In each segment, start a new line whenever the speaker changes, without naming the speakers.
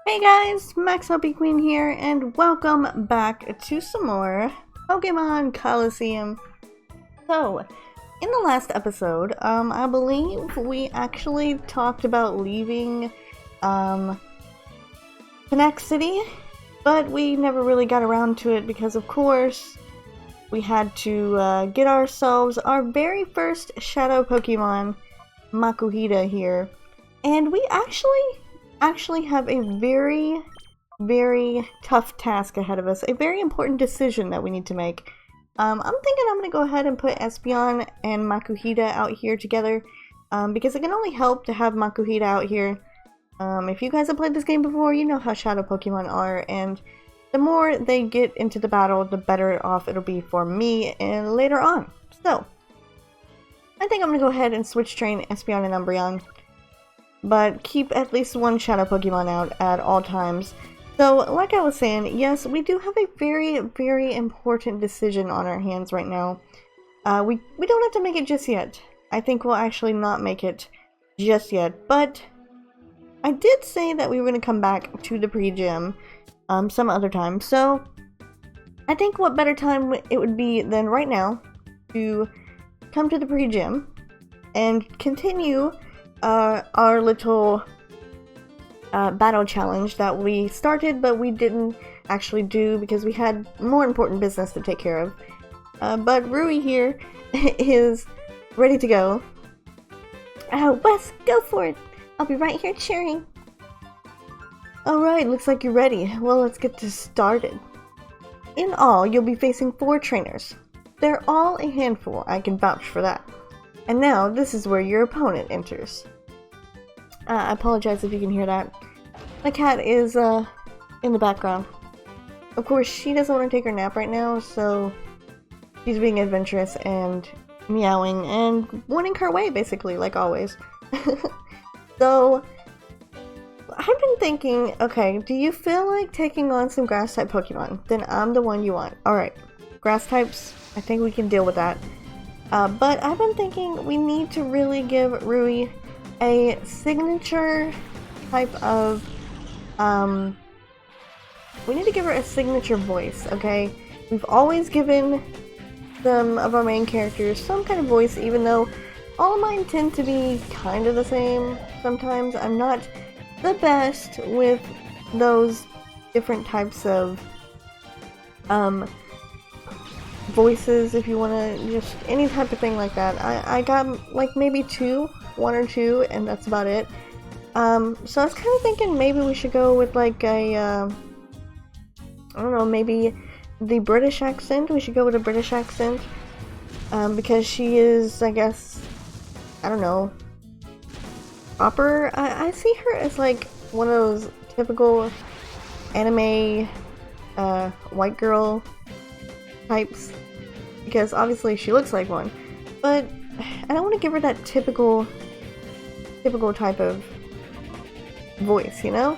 Hey guys, MaxLPQueen here, and welcome back to some more Pokemon Colosseum. So, in the last episode, I believe we actually talked about leaving, Connect City, but we never really got around to it because, of course, we had to, get ourselves our very first Shadow Pokemon, Makuhita here, and we actually have a very tough task ahead of us, a very important decision that we need to make. I'm thinking I'm going to go ahead and put Espeon and Makuhita out here together, because it can only help to have Makuhita out here. If you guys have played this game before, you know how Shadow Pokemon are, and the more they get into the battle, the better off it'll be for me and later on. So, I think I'm going to go ahead and switch train Espeon and Umbreon, but keep at least one Shadow Pokemon out at all times. So, like I was saying, yes, we do have a very important decision on our hands right now. We don't have to make it just yet. I think we'll actually not make it just yet, but I did say that we were going to come back to the pre-gym some other time, so I think what better time it would be than right now to come to the pre-gym and continue our little battle challenge that we started but we didn't actually do because we had more important business to take care of. But Rui here is ready to go. Wes, go for it! I'll be right here cheering. Alright, looks like you're ready. Well, let's get this started. In all, you'll be facing 4 trainers. They're all a handful, I can vouch for that. And now, this is where your opponent enters. I apologize if you can hear that. My cat is, in the background. Of course, she doesn't want to take her nap right now, so she's being adventurous and meowing and wanting her way, basically, like always. So, I've been thinking, okay, do you feel like taking on some grass-type Pokemon? Then I'm the one you want. Alright, grass types, I think we can deal with that. But I've been thinking we need to really give Rui a signature type of, we need to give her a signature voice, okay? We've always given some of our main characters some kind of voice, even though all of mine tend to be kind of the same sometimes. I'm not the best with those different types of, voices, if you want to, just any type of thing like that. I got like maybe 1 or 2, and that's about it. So I was kind of thinking maybe we should go with like a, I don't know, maybe the British accent. We should go with a British accent, because she is, I guess, I don't know, proper. I see her as like one of those typical anime, white girl types, because obviously she looks like one, but I don't want to give her that typical type of voice, you know?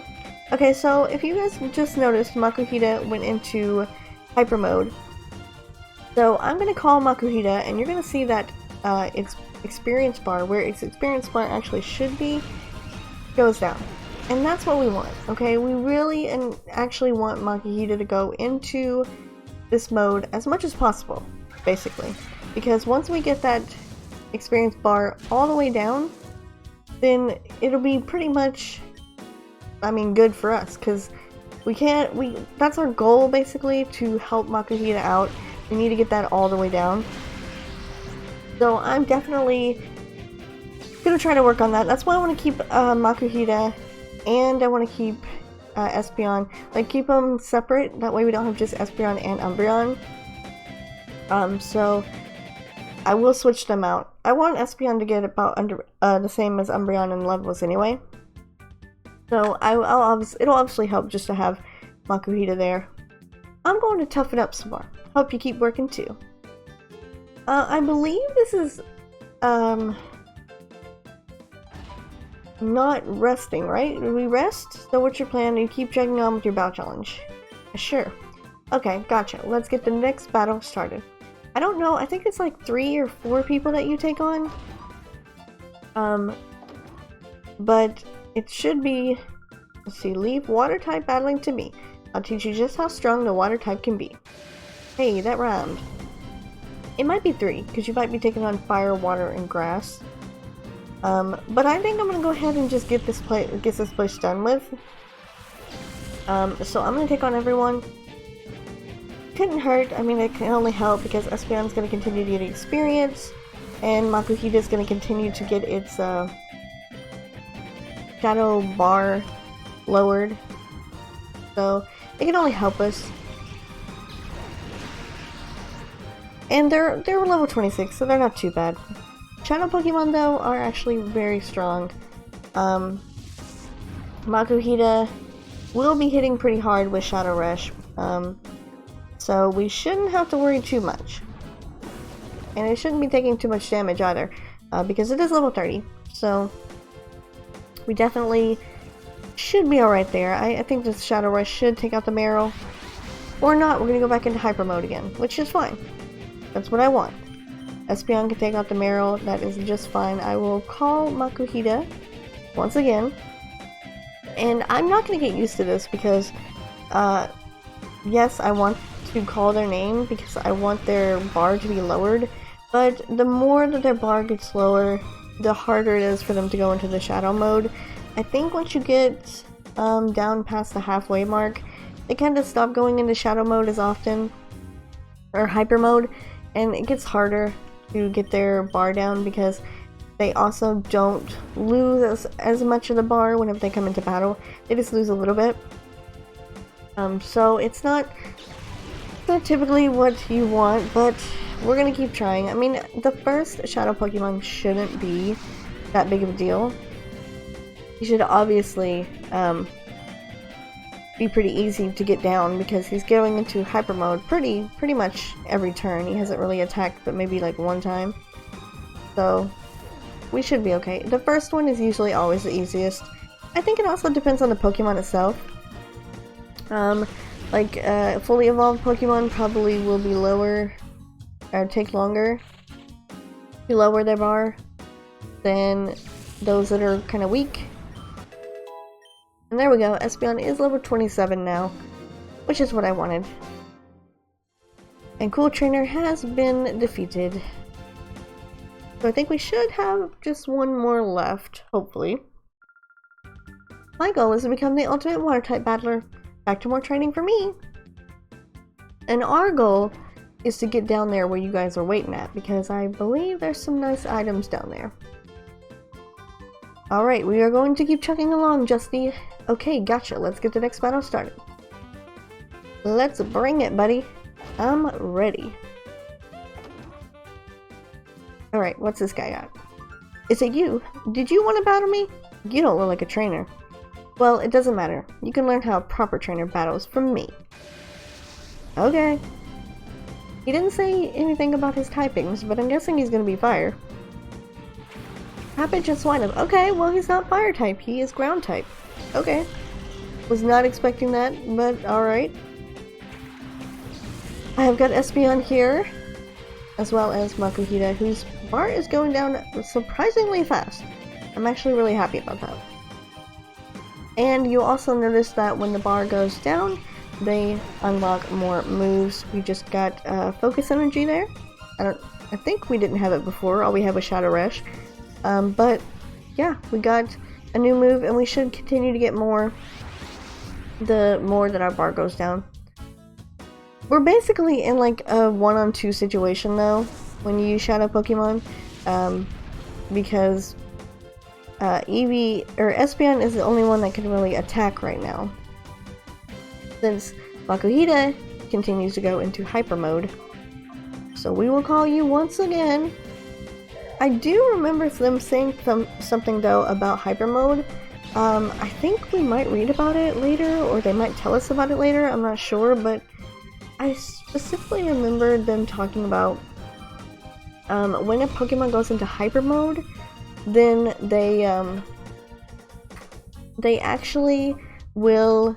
Okay, so if you guys just noticed, Makuhita went into hyper mode. So I'm going to call Makuhita, and you're going to see that its experience bar, where its experience bar actually should be, goes down. And that's what we want, okay? We really and actually want Makuhita to go into this mode as much as possible, basically. Because once we get that experience bar all the way down, then it'll be pretty much, I mean, good for us, because that's our goal, basically, to help Makuhita out. We need to get that all the way down. So I'm definitely gonna try to work on that. That's why I want to keep Makuhita, and I want to keep Espeon. Like, keep them separate, that way we don't have just Espeon and Umbreon. So I will switch them out. I want Espeon to get about the same as Umbreon in levels anyway. So it'll obviously help just to have Makuhita there. I'm going to toughen up some more. Hope you keep working too. I believe this is not resting, right? We rest? So what's your plan? You keep chugging on with your battle challenge. Sure. Okay, gotcha. Let's get the next battle started. I don't know, I think it's like 3 or 4 people that you take on. But it should be Let's see, leave water type battling to me. I'll teach you just how strong the water type can be. Hey, that rhymed. It might be 3, because you might be taking on fire, water, and grass. But I think I'm gonna go ahead and just get this place done with. So I'm gonna take on everyone. Couldn't hurt. I mean, it can only help because Espeon's gonna continue to get experience, and Makuhida's gonna continue to get its shadow bar lowered. So it can only help us. And they're level 26, so they're not too bad. Shadow Pokemon though are actually very strong. Makuhita will be hitting pretty hard with Shadow Rush, so we shouldn't have to worry too much. And it shouldn't be taking too much damage either, because it is level 30, so we definitely should be alright there. I think this Shadow Rush should take out the Marill. Or not, we're gonna go back into Hyper Mode again, which is fine. That's what I want. Espeon can take out the Marill, that is just fine. I will call Makuhita once again. And I'm not gonna get used to this because, yes, I want to call their name because I want their bar to be lowered, but the more that their bar gets lower, the harder it is for them to go into the Shadow Mode. I think once you get down past the halfway mark, they kind of stop going into Shadow Mode as often, or Hyper Mode, and it gets harder to get their bar down because they also don't lose as much of the bar whenever they come into battle. They just lose a little bit. So it's not typically what you want, but we're gonna keep trying. I mean, the first Shadow Pokemon shouldn't be that big of a deal. He should obviously be pretty easy to get down because he's going into Hyper Mode pretty much every turn. He hasn't really attacked but maybe like one time. So we should be okay. The first one is usually always the easiest. I think it also depends on the Pokemon itself. Fully evolved Pokemon probably will be lower, or take longer to lower their bar than those that are kind of weak. And there we go, Espeon is level 27 now, which is what I wanted. And Cool Trainer has been defeated. So I think we should have just one more left, hopefully. My goal is to become the ultimate water type battler. Back to more training for me! And our goal is to get down there where you guys are waiting at, because I believe there's some nice items down there. Alright, we are going to keep chugging along, Justy. Okay, gotcha. Let's get the next battle started. Let's bring it, buddy. I'm ready. Alright, what's this guy got? Is it you? Did you want to battle me? You don't look like a trainer. Well, it doesn't matter. You can learn how a proper trainer battles from me. Okay. He didn't say anything about his typings, but I'm guessing he's gonna be fire. Happened just swine him. Okay, well he's not fire type, he is ground type. Okay. Was not expecting that, but alright. I have got Espeon here, as well as Makuhita, whose bar is going down surprisingly fast. I'm actually really happy about that. And you also notice that when the bar goes down, they unlock more moves. We just got Focus Energy there. I think we didn't have it before, all we had was Shadow Rush. But yeah, we got a new move and we should continue to get more the more that our bar goes down. We're basically in like a 1-on-2 situation though when you use Shadow Pokemon, because Eevee or Espeon is the only one that can really attack right now, since Makuhita continues to go into Hyper Mode. So we will call you once again. I do remember them saying something though about Hyper Mode. I think we might read about it later, or they might tell us about it later, I'm not sure, but I specifically remember them talking about when a Pokemon goes into Hyper Mode, then they actually will...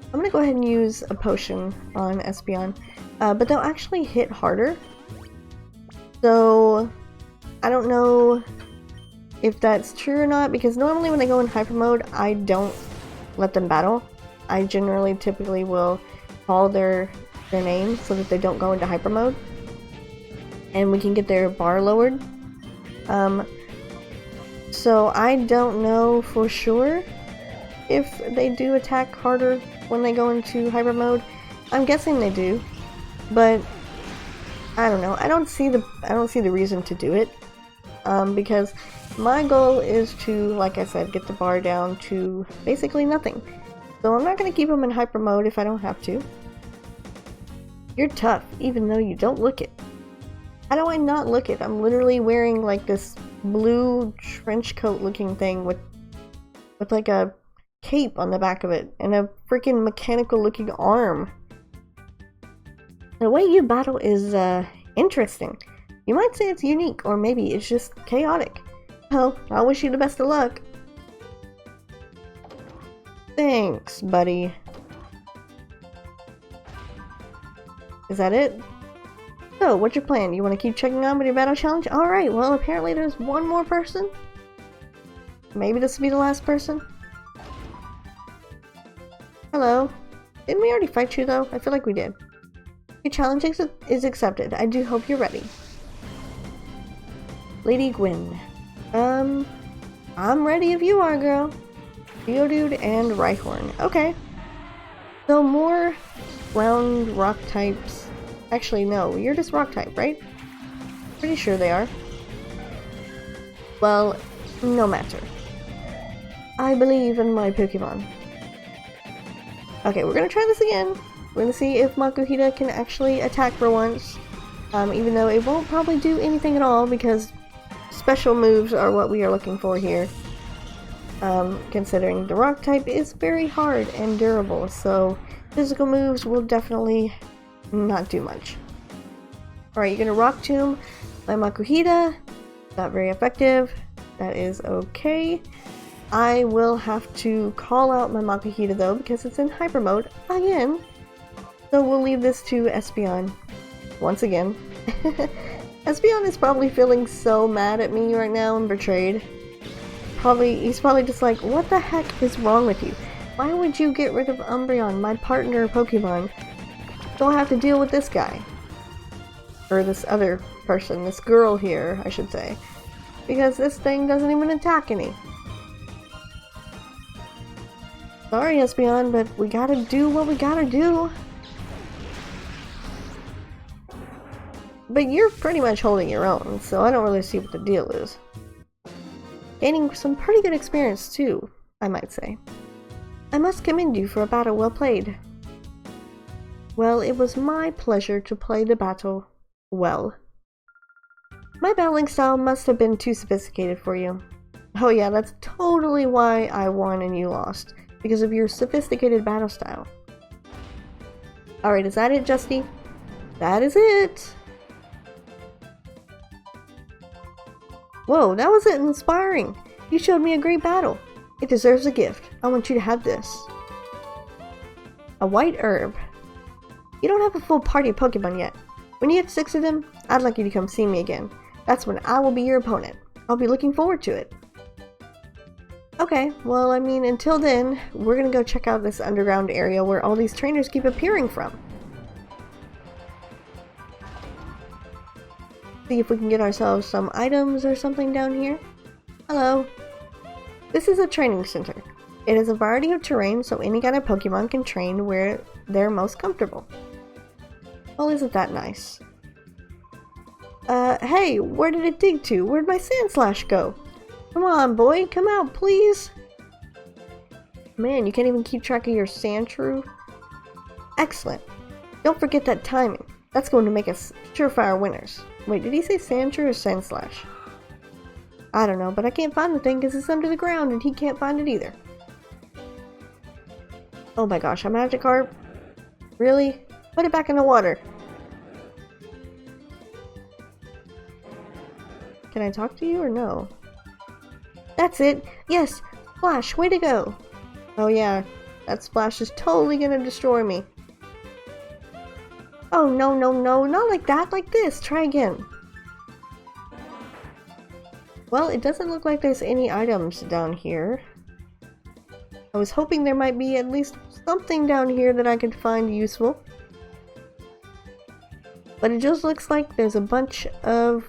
I'm gonna go ahead and use a potion on Espeon, but they'll actually hit harder. So I don't know if that's true or not, because normally when they go in Hyper Mode, I don't let them battle. I typically will call their name so that they don't go into hyper mode. And we can get their bar lowered. So I don't know for sure if they do attack harder when they go into hyper mode. I'm guessing they do, but I don't know. I don't see the reason to do it, because my goal is to, like I said, get the bar down to basically nothing. So I'm not going to keep them in hyper mode if I don't have to. You're tough, even though you don't look it. How do I not look it? I'm literally wearing like this blue trench coat looking thing with like a cape on the back of it and a freaking mechanical looking arm. The way you battle is interesting. You might say it's unique, or maybe it's just chaotic. Well, I wish you the best of luck. Thanks, buddy. Is that it? So, what's your plan? You want to keep checking on with your battle challenge? Alright, well apparently there's one more person. Maybe this will be the last person. Hello. Didn't we already fight you though? I feel like we did. Your challenge is accepted. I do hope you're ready. Lady Gwyn. I'm ready if you are, girl. Geodude and Rhyhorn. Okay. So more ground rock types. Actually, no. You're just rock type, right? Pretty sure they are. Well, no matter. I believe in my Pokemon. Okay, we're gonna try this again. We're gonna see if Makuhita can actually attack for once. Even though it won't probably do anything at all because special moves are what we are looking for here. Considering the rock type is very hard and durable, so physical moves will definitely not do much. Alright, you're gonna Rock Tomb my Makuhita. Not very effective. That is okay. I will have to call out my Makuhita though because it's in hyper mode again. So we'll leave this to Espeon once again. Espeon is probably feeling so mad at me right now and betrayed. He's probably just like, what the heck is wrong with you? Why would you get rid of Umbreon, my partner Pokemon? Don't have to deal with this guy. Or this other person, this girl here, I should say. Because this thing doesn't even attack any. Sorry, Espeon, but we gotta do what we gotta do. But you're pretty much holding your own, so I don't really see what the deal is. Gaining some pretty good experience too, I might say. I must commend you for a battle well played. Well, it was my pleasure to play the battle well. My battling style must have been too sophisticated for you. Oh yeah, that's totally why I won and you lost. Because of your sophisticated battle style. Alright, is that it, Justy? That is it! Whoa, that was inspiring! You showed me a great battle. It deserves a gift. I want you to have this. A white herb. You don't have a full party of Pokemon yet. When you have 6 of them, I'd like you to come see me again. That's when I will be your opponent. I'll be looking forward to it. Okay, well, I mean, until then, we're gonna go check out this underground area where all these trainers keep appearing from. See if we can get ourselves some items or something down here. Hello. This is a training center. It has a variety of terrain, so any kind of Pokemon can train where they're most comfortable. Well, isn't that nice? Hey, where did it dig to? Where'd my Sandslash go? Come on, boy, come out, please! Man, you can't even keep track of your Sandshrew? Excellent. Don't forget that timing. That's going to make us surefire winners. Wait, did he say Sandshrew or Sandslash? I don't know, but I can't find the thing because it's under the ground and he can't find it either. Oh my gosh, a Magikarp? Really? Put it back in the water. Can I talk to you or no? That's it! Yes! Splash, way to go! Oh yeah, that Splash is totally gonna destroy me. Oh no, no, no, not like that, like this! Try again. Well, it doesn't look like there's any items down here. I was hoping there might be at least something down here that I could find useful. But it just looks like there's a bunch of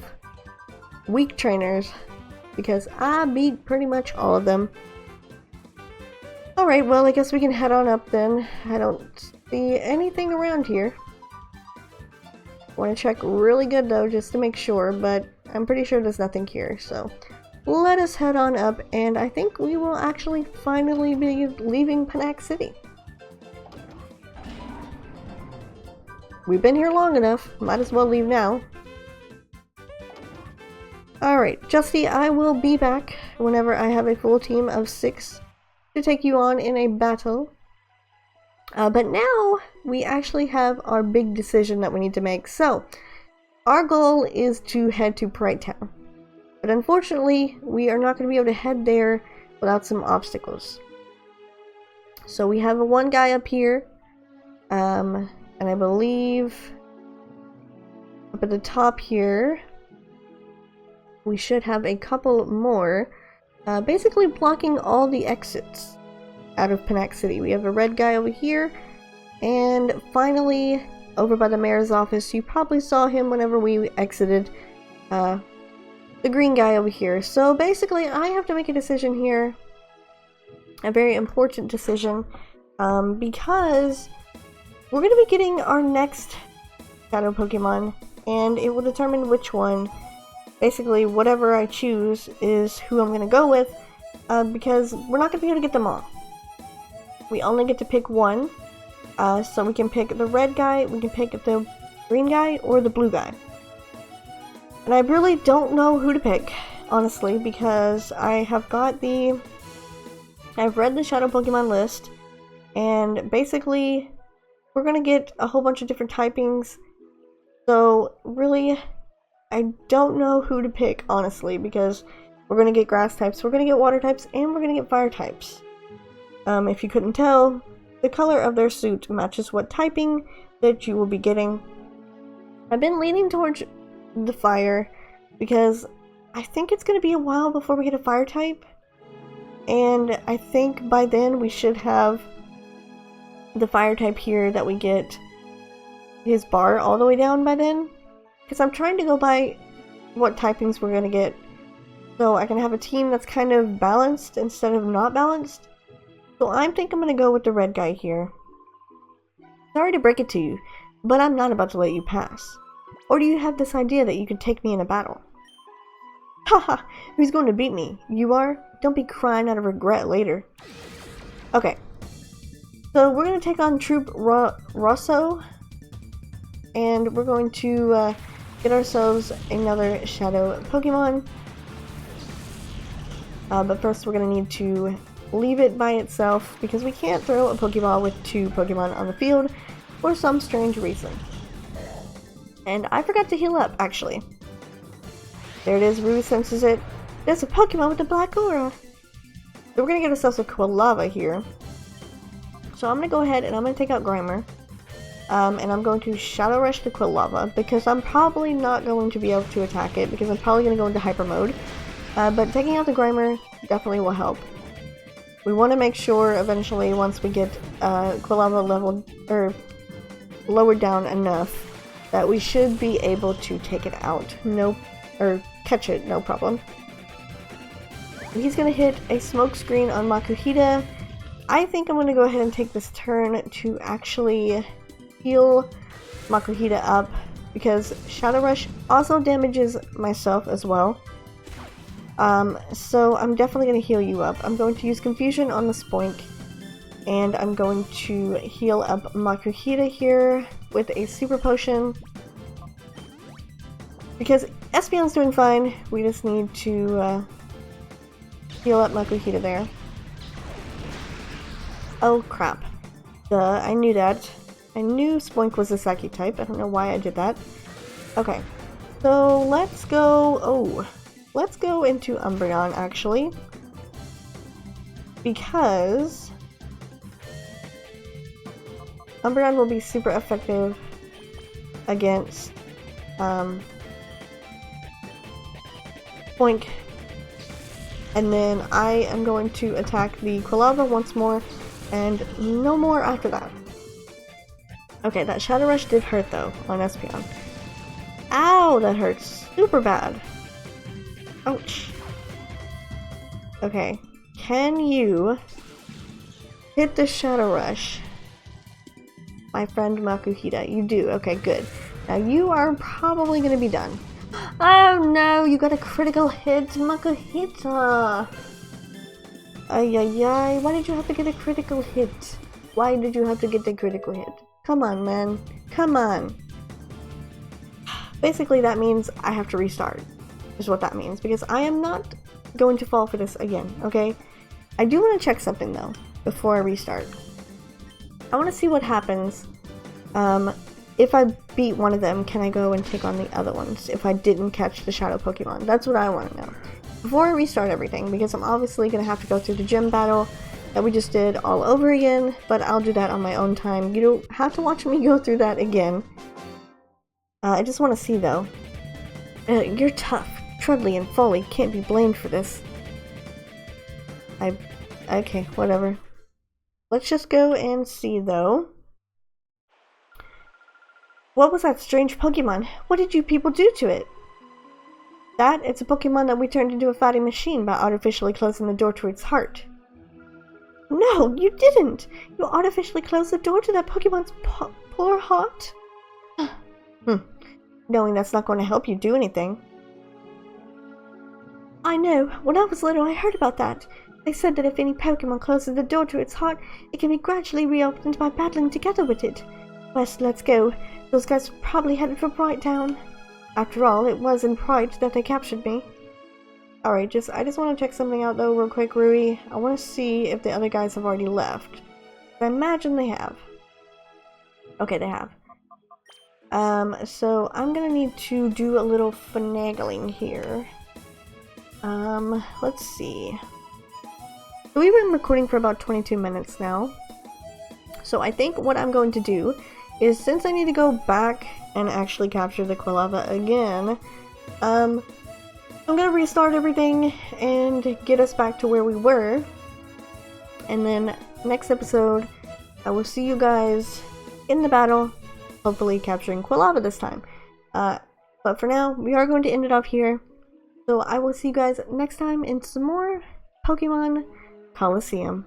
weak trainers, because I beat pretty much all of them. Alright, well I guess we can head on up then. I don't see anything around here. Want to check really good though, just to make sure, but I'm pretty sure there's nothing here, so let us head on up, and I think we will actually finally be leaving Panax City. We've been here long enough, might as well leave now. Alright, Justy, I will be back whenever I have a full team of 6 to take you on in a battle. But now we actually have our big decision that we need to make. So, our goal is to head to Bright Town. But unfortunately, we are not going to be able to head there without some obstacles. So we have one guy up here, and I believe up at the top here, we should have a couple more, basically blocking all the exits out of Panax City. We have a red guy over here, and finally, over by the mayor's office, you probably saw him whenever we exited, the green guy over here. So basically, I have to make a decision here, a very important decision, because we're going to be getting our next shadow Pokemon, and it will determine which one. Basically, whatever I choose is who I'm going to go with, because we're not going to be able to get them all. We only get to pick one, so we can pick the red guy, we can pick the green guy, or the blue guy. And I really don't know who to pick, honestly, because I've read the Shadow Pokemon list, and basically, we're gonna get a whole bunch of different typings, so really, I don't know who to pick, honestly, because we're gonna get grass types, we're gonna get water types, and we're gonna get fire types. If you couldn't tell, the color of their suit matches what typing that you will be getting. I've been leaning towards the fire because I think it's going to be a while before we get a fire type, and I think by then we should have the fire type here that we get his bar all the way down by then, because I'm trying to go by what typings we're going to get so I can have a team that's kind of balanced instead of not balanced. So I think I'm going to go with the red guy here. Sorry to break it to you, but I'm not about to let you pass. Or do you have this idea that you can take me in a battle? Haha, who's going to beat me? You are? Don't be crying out of regret later. Okay. So we're going to take on Troop Rosso. And we're going to get ourselves another shadow Pokemon. But first we're going to need to leave it by itself because we can't throw a Pokeball with 2 Pokemon on the field for some strange reason. And I forgot to heal up, actually. There it is, Ruby senses it. There's a Pokemon with a black aura! So we're gonna get ourselves a Quilava here. So I'm gonna go ahead and I'm gonna take out Grimer. And I'm going to Shadow Rush the Quilava because I'm probably not going to be able to attack it because I'm probably gonna go into Hyper Mode. But taking out the Grimer definitely will help. We want to make sure eventually, once we get Quilava leveled or lowered down enough, that we should be able to take it out. Or catch it, no problem. And he's gonna hit a smoke screen on Makuhita. I think I'm gonna go ahead and take this turn to actually heal Makuhita up because Shadow Rush also damages myself as well. So I'm definitely going to heal you up. I'm going to use Confusion on the Spoink, and I'm going to heal up Makuhita here with a Super Potion. Because Espeon's doing fine, we just need to heal up Makuhita there. Oh crap. Duh, I knew that. I knew Spoink was a Psychic type, I don't know why I did that. Okay, so let's go... Let's go into Umbreon, actually, because Umbreon will be super effective against Spoink. and then I am going to attack the Quilava once more, and no more after that. Okay, that Shadow Rush did hurt though on Espeon. Ow, that hurts super bad. Ouch. Okay, can you hit the Shadow Rush? My friend Makuhita, you do. Okay, good. Now you are probably gonna be done. Oh no, you got a critical hit, Makuhita! Ay ay ay, why did you have to get a critical hit? Why did you have to get a critical hit? Come on, man. Come on. Basically, that means I have to restart, is what that means, because I am not going to fall for this again, okay? I do want to check something, though, before I restart. I want to see what happens. If I beat one of them, can I go and take on the other ones if I didn't catch the shadow Pokemon? That's what I want to know. Before I restart everything, because I'm obviously going to have to go through the gym battle that we just did all over again, but I'll do that on my own time. You don't have to watch me go through that again. I just want to see, though. You're tough. Trudley and Foley can't be blamed for this. Okay, whatever. Let's just go and see, though. What was that strange Pokemon? What did you people do to it? It's a Pokemon that we turned into a fighting machine by artificially closing the door to its heart. No, you didn't! You artificially closed the door to that Pokemon's poor heart? Knowing that's not going to help you do anything. I know. When I was little, I heard about that. They said that if any Pokemon closes the door to its heart, it can be gradually reopened by battling together with it. West, let's go. Those guys are probably headed for Bright Town. After all, it was in Bright that they captured me. Alright, I just want to check something out though real quick, Rui. I want to see if the other guys have already left. I imagine they have. Okay, they have. So I'm gonna need to do a little finagling here. Let's see. So we've been recording for about 22 minutes now. So I think what I'm going to do is, since I need to go back and actually capture the Quilava again, I'm gonna restart everything and get us back to where we were. And then next episode, I will see you guys in the battle, hopefully capturing Quilava this time. But for now, we are going to end it off here. So I will see you guys next time in some more Pokemon Colosseum.